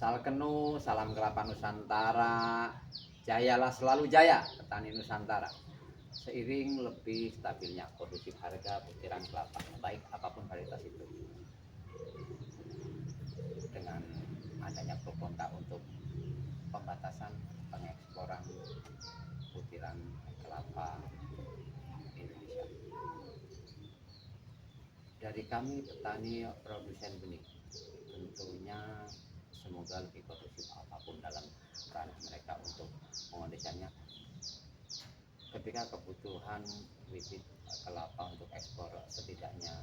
Salkenu, salam kelapa Nusantara. Jayalah selalu jaya petani Nusantara. Seiring lebih stabilnya kondusif harga butiran kelapa, baik apapun varietas itu. Dengan adanya pro kontra untuk pembatasan pengeksporan butiran kelapa Indonesia. Dari kami petani produsen benih, tentunya semoga lebih kondusif apapun dalam ranah mereka untuk pengondesannya. Ketika kebutuhan bibit kelapa untuk ekspor setidaknya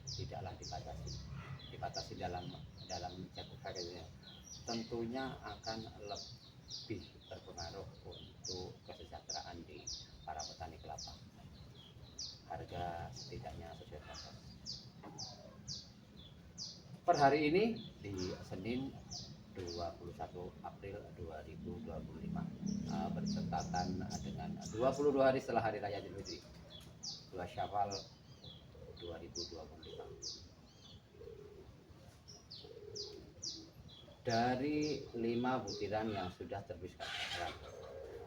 tidaklah dibatasi dalam jangka harganya, tentunya akan lebih berpengaruh untuk kesejahteraan di para petani kelapa. Harga setidaknya sesuai pasar. Per hari ini di Senin 21 April 2025 bertepatan dengan 22 hari setelah Hari Raya Idul Fitri 2 Syawal 2025. Dari 5 butiran yang sudah terbitkan,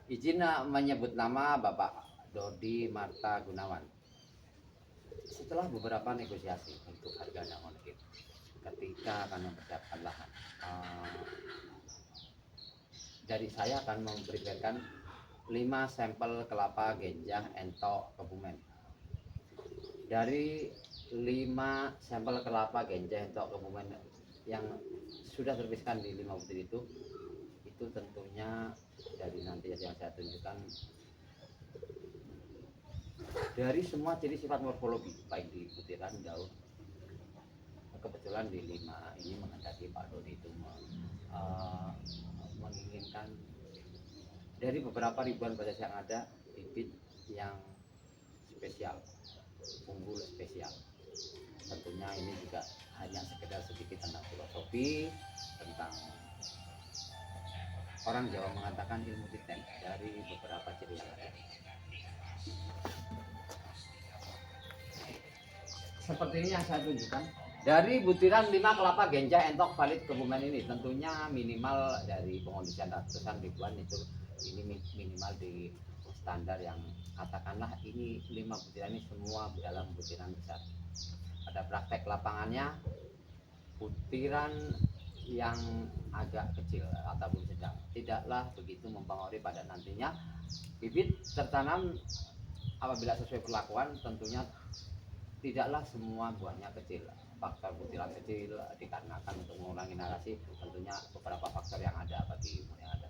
izin menyebut nama Bapak Dodi Marta Gunawan. Setelah beberapa negosiasi untuk harga non-monetary ketika akan mempersiapkan lahan, dari saya akan memberikan 5 sampel kelapa genjah entok Kebumen. Dari 5 sampel kelapa genjah entok Kebumen yang sudah terbitkan di 5 butir itu tentunya dari nanti yang saya tunjukkan dari semua ciri sifat morfologi, baik di butiran, daun. Kebetulan di 5 ini menghendaki Pak Dodi itu menginginkan dari beberapa ribuan varietas yang ada, bibit yang spesial, unggul spesial. Tentunya ini juga hanya sekedar sedikit tentang filosofi, tentang orang Jawa mengatakan ilmu titen dari beberapa ciri yang ada. Seperti ini yang saya tunjukkan. Dari butiran 5 kelapa genjah entok valid Kebumen ini, tentunya minimal dari pengondisian ratusan ribuan itu, ini minimal di standar yang katakanlah ini 5 butiran ini semua dalam butiran besar. Pada praktek lapangannya butiran yang agak kecil ataupun sedang tidaklah begitu mempengaruhi pada nantinya bibit tertanam. Apabila sesuai perlakuan, tentunya tidaklah semua buahnya kecil. Faktor butiran kecil dikarenakan untuk mengurangi narasi, tentunya beberapa faktor yang ada bagi yang ada.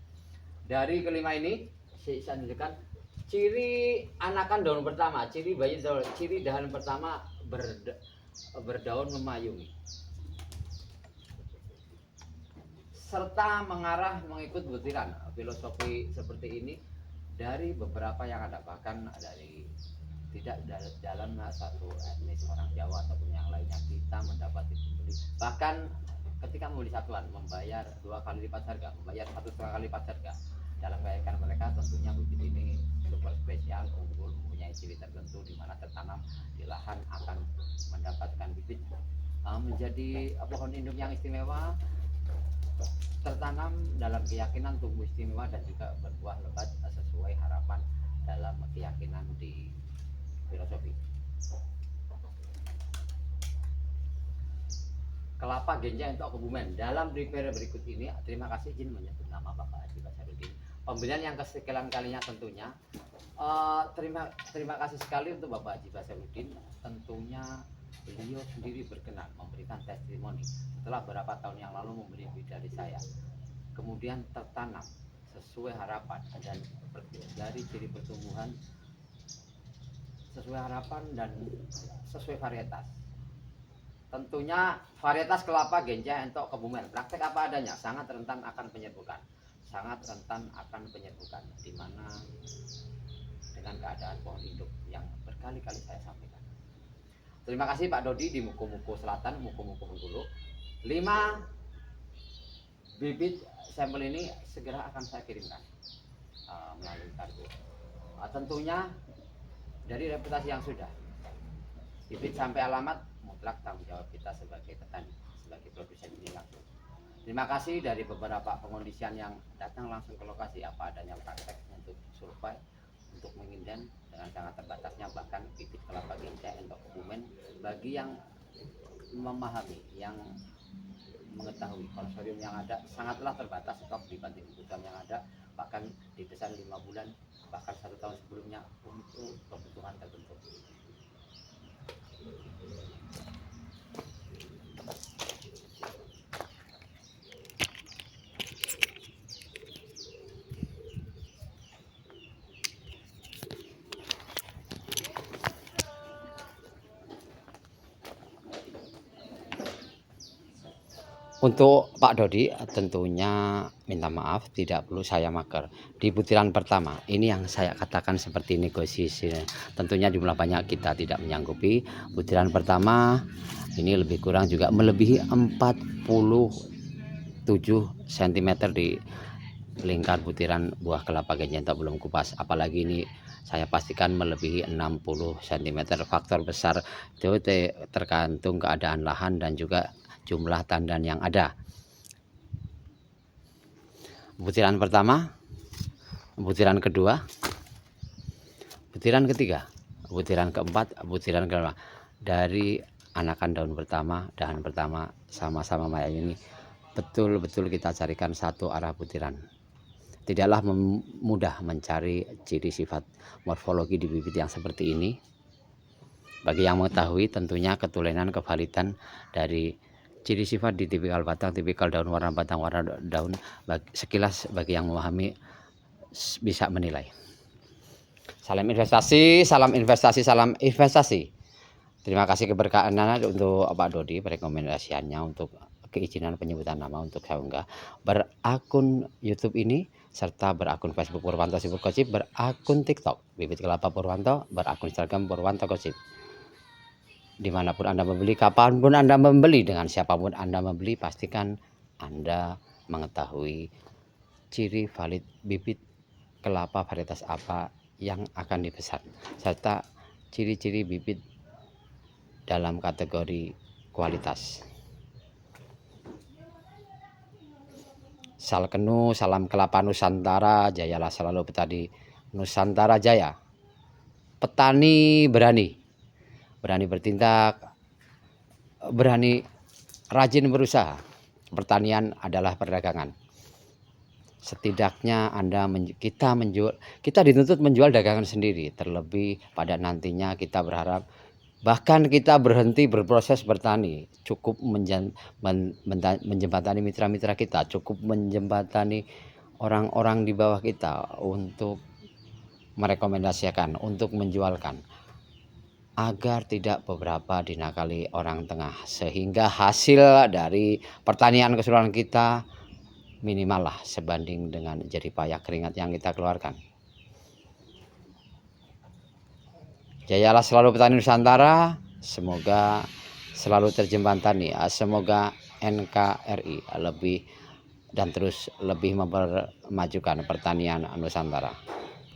Dari kelima ini saya tunjukkan ciri anakan daun pertama, ciri bayi daun, ciri dahan pertama berdaun memayungi serta mengarah mengikut butiran. Filosofi seperti ini dari beberapa yang ada, bahkan dari tidak dalam satu etnis orang Jawa ataupun yang lainnya kita mendapati pembeli, bahkan ketika membeli satuan membayar 2 kali lipat harga, membayar 1,5 kali lipat harga. Dalam keyakinan mereka tentunya bibit ini super spesial, unggul, mempunyai ciri tertentu di mana tertanam di lahan akan mendapatkan bibit menjadi pohon induk yang istimewa, tertanam dalam keyakinan tumbuh istimewa dan juga berbuah lebat sesuai harapan dalam keyakinan di filosofi. Kelapa genjah entok Kebumen. Dalam prepare berikut ini, terima kasih izin menyebut nama Bapak Haji Basarudin. Pembelian yang kesekian kalinya tentunya terima kasih sekali untuk Bapak Haji Basarudin. Tentunya beliau sendiri berkenan memberikan testimoni setelah beberapa tahun yang lalu membeli bibit dari saya, kemudian tertanam sesuai harapan dan dari ciri pertumbuhan sesuai harapan dan sesuai varietas. Tentunya varietas kelapa genjah entok Kebumen praktek apa adanya, sangat rentan akan penyerbukan, di mana dengan keadaan pohon induk yang berkali-kali saya sampaikan. Terima kasih Pak Dodi di Muko-Muko Selatan, Muko-Muko Bengkulu. 5 bibit sampel ini segera akan saya kirimkan melalui kargo. Tentunya dari reputasi yang sudah, bibit sampai alamat mutlak tanggung jawab kita sebagai petani, sebagai produsen ini langsung. Terima kasih dari beberapa pengondisian yang datang langsung ke lokasi apa adanya praktek untuk survei untuk menginden dengan sangat terbatasnya bahkan bibit kelapa ganja entok kebumen bagi yang memahami, yang mengetahui konsorium yang ada sangatlah terbatas stok dibanding kebutuhan yang ada, bahkan didesain 5 bulan bahkan 1 tahun sebelumnya untuk kebutuhan tertentu. Untuk Pak Dodi tentunya minta maaf tidak perlu saya mager. Di butiran pertama ini yang saya katakan seperti negosiasi. Tentunya jumlah banyak kita tidak menyanggupi. Butiran pertama ini lebih kurang juga melebihi 47 cm di lingkar butiran buah kelapa ganja yang belum kupas. Apalagi ini saya pastikan melebihi 60 cm. Faktor besar itu tergantung keadaan lahan dan juga jumlah tandan yang ada. Butiran pertama, butiran kedua, butiran ketiga, butiran keempat, butiran kelima. Dari anakan daun pertama, dahan pertama sama-sama maya ini betul-betul kita carikan satu arah butiran. Tidaklah mudah mencari ciri sifat morfologi di bibit yang seperti ini. Bagi yang mengetahui tentunya ketulenan kevalidan dari ciri sifat di tipikal batang, tipikal daun, warna batang, warna daun, sekilas bagi yang memahami bisa menilai. Salam investasi, salam investasi, salam investasi. Terima kasih keberkahan untuk Pak Dodi rekomendasiannya untuk keizinan penyebutan nama untuk saya unggah berakun YouTube ini serta berakun Facebook Purwanto Sibuk Gosip, berakun TikTok Bibit Kelapa Purwanto, berakun Instagram Purwanto Gosip. Dimanapun Anda membeli, kapanpun Anda membeli, dengan siapapun Anda membeli, pastikan Anda mengetahui ciri valid bibit kelapa varietas apa yang akan dipesan serta ciri-ciri bibit dalam kategori kualitas. Salkenu, salam kelapa Nusantara, jayalah selalu petani Nusantara jaya. Petani berani bertindak, berani rajin berusaha. Pertanian adalah perdagangan. Setidaknya kita dituntut menjual dagangan sendiri. Terlebih pada nantinya kita berharap bahkan kita berhenti berproses bertani, cukup menjembatani mitra-mitra kita, cukup menjembatani orang-orang di bawah kita untuk merekomendasikan, untuk menjualkan, agar tidak beberapa dinakali orang tengah, sehingga hasil dari pertanian keseluruhan kita minimal lah sebanding dengan jerih payah keringat yang kita keluarkan. Jayalah selalu petani Nusantara, semoga selalu terjembatani, semoga NKRI lebih dan terus lebih mempermajukan pertanian Nusantara.